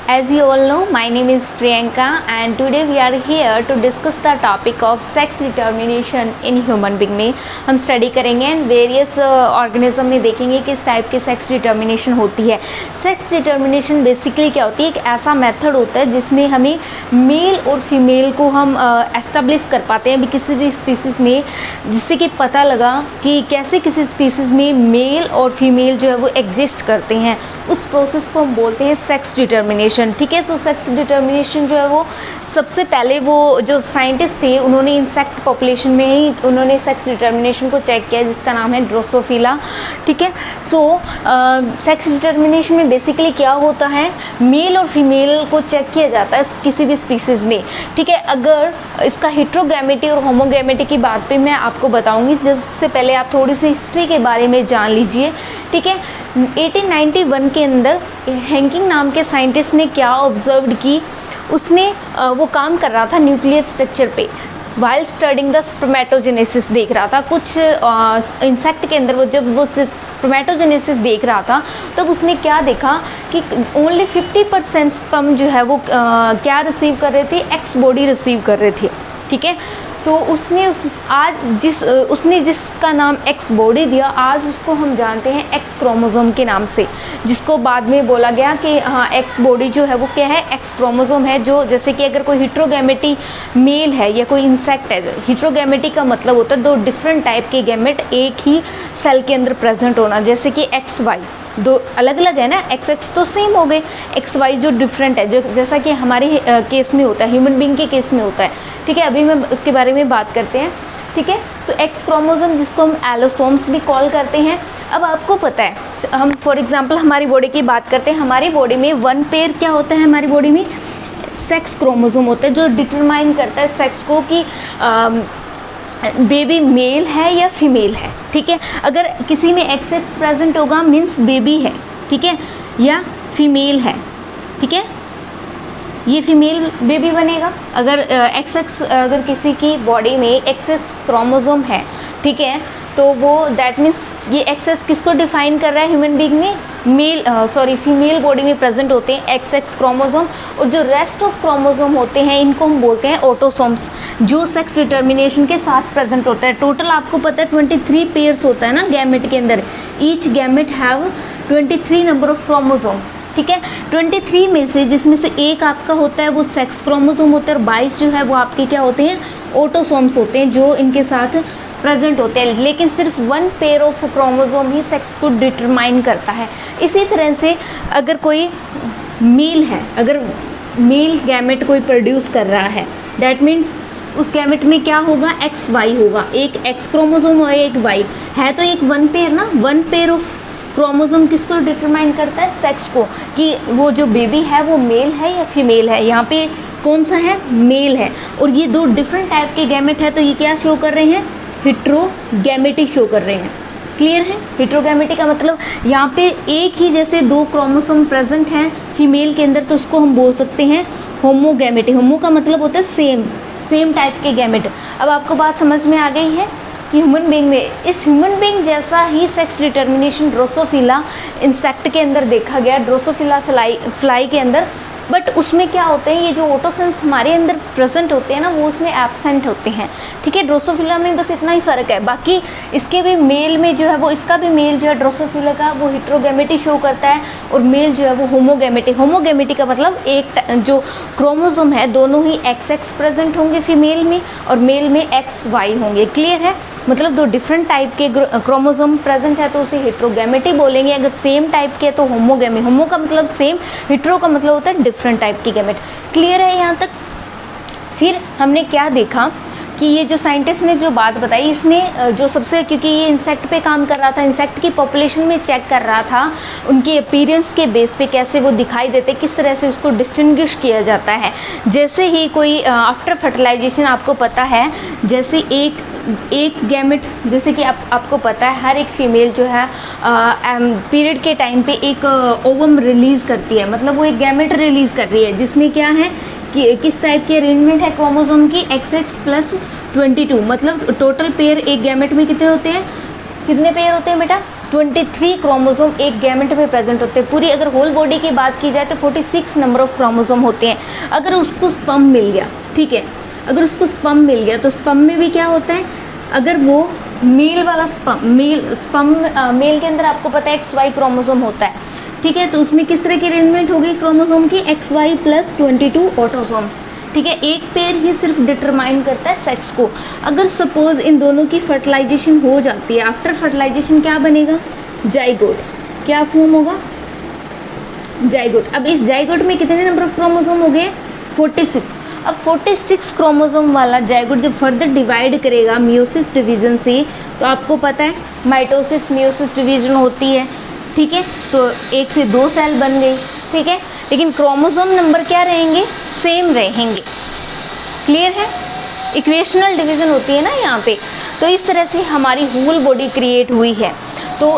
As you all know, my name is Priyanka and today we are here to discuss the topic of sex determination in human being में हम study करेंगे and various organism में देखेंगे किस type की sex determination होती है। Sex determination basically क्या होती है, एक ऐसा मेथड होता है जिसमें हमें मेल और फीमेल को हम एस्टेब्लिश कर पाते हैं अभी किसी भी स्पीसीज़ में, जिससे कि पता लगा कि कैसे किसी स्पीसीज़ में मेल और फीमेल जो है वो एग्जिस्ट करते हैं। उस प्रोसेस को हम बोलते हैं सेक्स डिटर्मिनेशन। ठीक है, सो सेक्स डिटर्मिनेशन जो है वो सबसे पहले वो जो साइंटिस्ट थे उन्होंने इंसेक्ट पॉपुलेशन में ही उन्होंने सेक्स डिटर्मिनेशन को चेक किया, जिसका नाम है ड्रोसोफिला। ठीक है, सो सेक्स डिटर्मिनेशन में बेसिकली क्या होता है, मेल और फीमेल को चेक किया जाता है किसी भी स्पीसीज़ में। ठीक है, अगर इसका हेट्रोगैमेटी और होमोगैमेटी की बात पे मैं आपको बताऊंगी, जिससे पहले आप थोड़ी सी हिस्ट्री के बारे में जान लीजिए। ठीक है, 1891 के अंदर हैंकिंग नाम के साइंटिस्ट ने क्या ऑब्जर्व की, उसने वो काम कर रहा था न्यूक्लियर स्ट्रक्चर पे वाइल स्टडिंग द स्पर्मेटोजेनेसिस देख रहा था। कुछ इंसेक्ट के अंदर वो जब वो स्पर्मेटोजेनेसिस देख रहा था तब उसने क्या देखा कि ओनली 50% स्पर्म जो है वो क्या रिसीव कर रहे थे, एक्स बॉडी रिसीव कर रहे थे। ठीक है, तो उसने जिसका नाम एक्स बॉडी दिया, आज उसको हम जानते हैं एक्स क्रोमोसोम के नाम से, जिसको बाद में बोला गया कि हाँ एक्स बॉडी जो है वो क्या है, एक्स क्रोमोसोम है। जो जैसे कि अगर कोई हेट्रोगैमेटी मेल है या कोई इंसेक्ट है, हेट्रोगैमेटी का मतलब होता है दो डिफरेंट टाइप के गैमेट एक ही सेल के अंदर प्रेजेंट होना। जैसे कि एक्स वाई दो अलग अलग है ना, एक्स एक्स तो सेम हो गए, एक्स वाई जो डिफरेंट है, जो जैसा कि हमारे केस में होता है, ह्यूमन बीइंग के केस में होता है। ठीक है, अभी मैं उसके बारे में बात करते हैं। ठीक है, सो एक्स क्रोमोसोम जिसको हम एलोसोम्स भी कॉल करते हैं। अब आपको पता है, हम फॉर एग्जांपल हमारी बॉडी की बात करते हैं, हमारी बॉडी में वन पेयर क्या होता है, हमारी बॉडी में सेक्स क्रोमोसोम होता है जो डिटरमाइन करता है सेक्स को कि बेबी मेल है या फीमेल है। ठीक है, अगर किसी में एक्स एक्स प्रेजेंट होगा मीन्स बेबी है। ठीक है, या फीमेल है। ठीक है, ये फीमेल बेबी बनेगा। अगर एक्स एक्स अगर किसी की बॉडी में एक्स एक्स क्रोमोसोम है, ठीक है, तो वो दैट मीन्स ये एक्स एक्स किसको डिफाइन कर रहा है, ह्यूमन बीइंग में फीमेल बॉडी में प्रेजेंट होते हैं एक्स एक्स क्रोमोसोम, और जो रेस्ट ऑफ क्रोमोसोम होते हैं इनको हम बोलते हैं ऑटोसोम्स, जो सेक्स डिटर्मिनेशन के साथ प्रेजेंट होता है। टोटल आपको पता है 23 पेयर्स होता है ना गैमेट के अंदर, each gamete have 23 number of chromosome. ठीक है, 23 में से जिसमें से एक आपका होता है वो सेक्स क्रोमोसोम होता है, और 22 जो है वो आपके क्या होते हैं, ऑटोसोम्स होते हैं जो इनके साथ प्रेजेंट होते हैं। लेकिन सिर्फ one pair of chromosome he sex को डिटरमाइन करता है। इसी तरह से अगर कोई मेल है, अगर मेल गैमेट कोई प्रोड्यूस कर रहा है, दैट मीन्स उस गैमेट में क्या होगा, एक्स वाई होगा, एक एक्स क्रोमोसोम और एक वाई है, तो एक वन पेयर ना, वन पेयर ऑफ क्रोमोसोम किसको डिटरमाइन करता है, सेक्स को, कि वो जो बेबी है वो मेल है या फीमेल है। यहाँ पे कौन सा है, मेल है, और ये दो डिफरेंट टाइप के गैमेट है, तो ये क्या शो कर रहे हैं, हेट्रोगैमेटी शो कर रहे हैं। क्लियर है, हेट्रोगैमेटी का मतलब यहाँ पे एक ही जैसे दो क्रोमोसोम प्रेजेंट हैं फीमेल के अंदर, तो उसको हम बोल सकते हैं होमोगैमेटी। होमो का मतलब होता है सेम टाइप के गैमेट। अब आपको बात समझ में आ गई है कि ह्यूमन बीइंग में, इस ह्यूमन बीइंग जैसा ही सेक्स डिटर्मिनेशन ड्रोसोफिला इंसेक्ट के अंदर देखा गया, ड्रोसोफिला फ्लाई के अंदर, बट उसमें क्या होते हैं, ये जो ऑटोसोम्स हमारे अंदर प्रेजेंट होते हैं ना वो उसमें एब्सेंट होते हैं। ठीक है, ड्रोसोफिला में बस इतना ही फ़र्क है, बाकी इसके भी मेल में जो है वो, इसका भी मेल जो है ड्रोसोफिला का वो हेट्रोगैमेटी शो करता है, और मेल जो है वो होमोगैमेटी का मतलब एक जो क्रोमोसोम है दोनों ही एक्स एक्स प्रेजेंट होंगे फीमेल में, और मेल में एक्स वाई होंगे। क्लियर है, मतलब दो डिफरेंट टाइप के क्रोमोसोम प्रेजेंट है तो उसे हेट्रोगैमेटी बोलेंगे। अगर सेम टाइप के तो होमोगैमी, होमो का मतलब सेम, हेट्रो का मतलब होता है डिफरेंट टाइप की गैमेट। क्लियर है यहाँ तक। फिर हमने क्या देखा कि ये जो साइंटिस्ट ने जो बात बताई, इसने जो सबसे, क्योंकि ये इंसेक्ट पे काम कर रहा था, इंसेक्ट की पॉपुलेशन में चेक कर रहा था उनके अपीयरेंस के बेस पे कैसे वो दिखाई देते, किस तरह से उसको डिस्टिंग्विश किया जाता है। जैसे ही कोई आफ्टर फर्टिलाइजेशन, आपको पता है जैसे एक गैमेट, जैसे कि आपको पता है हर एक फीमेल जो है पीरियड के टाइम पे एक ओवम रिलीज़ करती है, मतलब वो एक गैमेट रिलीज़ कर रही है, जिसमें क्या है कि किस टाइप की अरेंजमेंट है क्रोमोसोम की, XX+22, मतलब टोटल पेयर एक गैमेट में कितने होते हैं, कितने पेयर होते हैं बेटा, 23 क्रोमोसोम एक गैमेट में प्रेजेंट होते हैं। पूरी अगर होल बॉडी की बात की जाए तो 46 नंबर ऑफ क्रोमोसोम होते हैं। अगर उसको स्पर्म मिल गया, ठीक है, अगर उसको स्पर्म मिल गया तो स्पर्म में भी क्या होता है, अगर वो मेल वाला मेल के अंदर आपको पता है XY क्रोमोसोम होता है, ठीक है, तो उसमें किस तरह की अरेंजमेंट होगी क्रोमोसोम की, XY प्लस 22 ऑटोसोम्स, ठीक है। एक पेयर ही सिर्फ डिटरमाइन करता है सेक्स को। अगर सपोज इन दोनों की फर्टिलाइजेशन हो जाती है, आफ्टर फर्टिलाइजेशन क्या बनेगा, जाइगोट, क्या फॉर्म होगा, जाइगोट। अब इस जाइगोट में कितने नंबर ऑफ क्रोमोसोम हो गए, 46। अब 46 क्रोमोसोम वाला जाइगोट जब फर्दर डिवाइड करेगा मियोसिस डिवीजन से, तो आपको पता है माइटोसिस मियोसिस डिवीजन होती है, ठीक है, तो 1 से 2 सेल बन गई, ठीक है, लेकिन क्रोमोसोम नंबर क्या रहेंगे, सेम रहेंगे। क्लियर है, इक्वेशनल डिवीजन होती है ना यहाँ पे। तो इस तरह से हमारी होल बॉडी क्रिएट हुई है। तो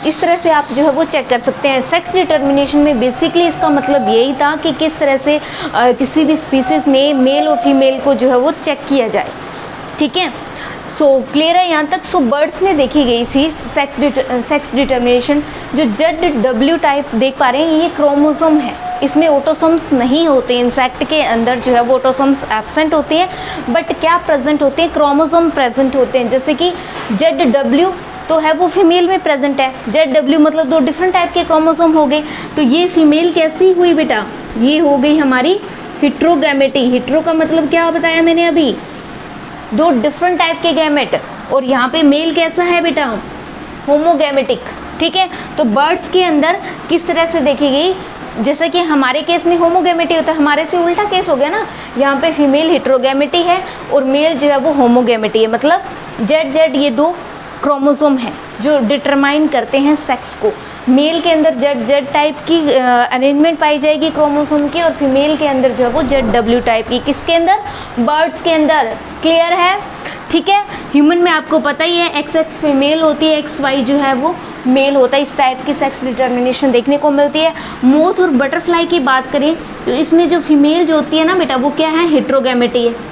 इस तरह से आप जो है वो चेक कर सकते हैं। सेक्स डिटर्मिनेशन में बेसिकली इसका मतलब यही था कि किस तरह से किसी भी स्पीसीज में मेल और फीमेल को जो है वो चेक किया जाए, ठीक है। सो क्लियर है यहाँ तक। सो बर्ड्स में देखी गई थी सेक्स डिटर्मिनेशन। जो ZW टाइप देख पा रहे हैं ये क्रोमोसोम है, इसमें ऑटोसोम्स नहीं होते। इंसेक्ट के अंदर जो है वो ऑटोसोम्स एब्सेंट होते हैं, बट क्या प्रेजेंट होते हैं, क्रोमोसोम प्रेजेंट होते हैं। जैसे कि ZW तो है वो फीमेल में प्रेजेंट है, ZW मतलब 2 डिफरेंट टाइप के क्रोमोसोम हो गए। तो ये फीमेल कैसी हुई बेटा, ये हो गई हमारी हिट्रोगैमेटी। हिट्रो का मतलब क्या बताया मैंने अभी, 2 डिफरेंट टाइप के गैमेट। और यहाँ पे मेल कैसा है बेटा, होमोगैमेटिक, ठीक है। तो बर्ड्स के अंदर किस तरह से देखी गई, जैसा कि हमारे केस में होमोगैमेटी होता है, हमारे से उल्टा केस हो गया ना। यहाँ पे फीमेल हिट्रोगैमेटी है और मेल जो है वो होमोगैमेटी है। मतलब ZZ ये 2 क्रोमोसोम हैं जो डिटरमाइन करते हैं सेक्स को। मेल के अंदर ZZ टाइप की अरेंजमेंट पाई जाएगी क्रोमोसोम की, और फीमेल के अंदर जो है वो ZW टाइप की। किसके अंदर, बर्ड्स के अंदर। क्लियर है, ठीक है। ह्यूमन में आपको पता ही है XX फीमेल होती है, XY जो है वो मेल होता है। इस टाइप की सेक्स डिटर्मिनेशन देखने को मिलती है। मोथ और बटरफ्लाई की बात करें तो इसमें जो फीमेल जो होती है ना बेटा, वो क्या है, हिट्रोगैमेटी है।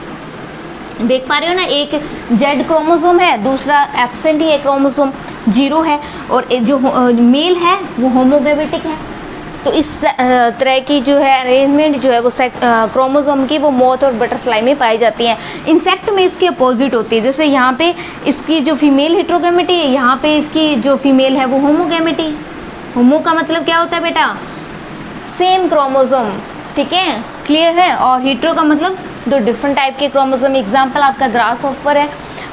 देख पा रहे हो ना, एक Z क्रोमोसोम है, दूसरा एब्सेंट ही है, क्रोमोसोम 0 है, और जो मेल है वो होमोगैमेटिक है। तो इस तरह की जो है अरेंजमेंट जो है वो क्रोमोसोम की वो मोथ और बटरफ्लाई में पाई जाती है। इंसेक्ट में इसकी अपोजिट होती है। जैसे यहाँ पे इसकी जो फीमेल हिट्रोगैमेटी है, यहाँ पे इसकी जो फीमेल है वो होमोगैमेटी। होमो का मतलब क्या होता है बेटा, सेम क्रोमोसोम, ठीक है, क्लियर है। और हिट्रो का मतलब 2 डिफरेंट टाइप के क्रोमोसोम। एग्जाम्पल आपका ग्रास हॉपर है।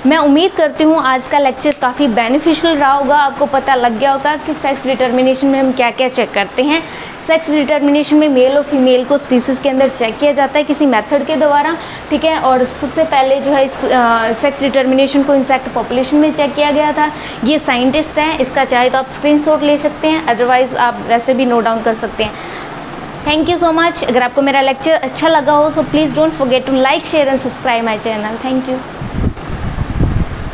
मैं उम्मीद करती हूँ आज का लेक्चर काफ़ी बेनिफिशियल रहा होगा, आपको पता लग गया होगा कि सेक्स डिटर्मिनेशन में हम क्या क्या चेक करते हैं। सेक्स डिटर्मिनेशन में मेल और फीमेल को स्पीसीज के अंदर चेक किया जाता है किसी मेथड के द्वारा, ठीक है। और सबसे पहले जो है इस सेक्स डिटर्मिनेशन को इंसेक्ट पॉपुलेशन में चेक किया गया था। ये साइंटिस्ट हैं, इसका चाहे तो आप स्क्रीनशॉट ले सकते हैं, अदरवाइज़ आप वैसे भी नोट डाउन कर सकते हैं। Thank you so much. अगर आपको मेरा लेक्चर अच्छा लगा हो तो please don't forget to like, share and subscribe my channel. Thank you.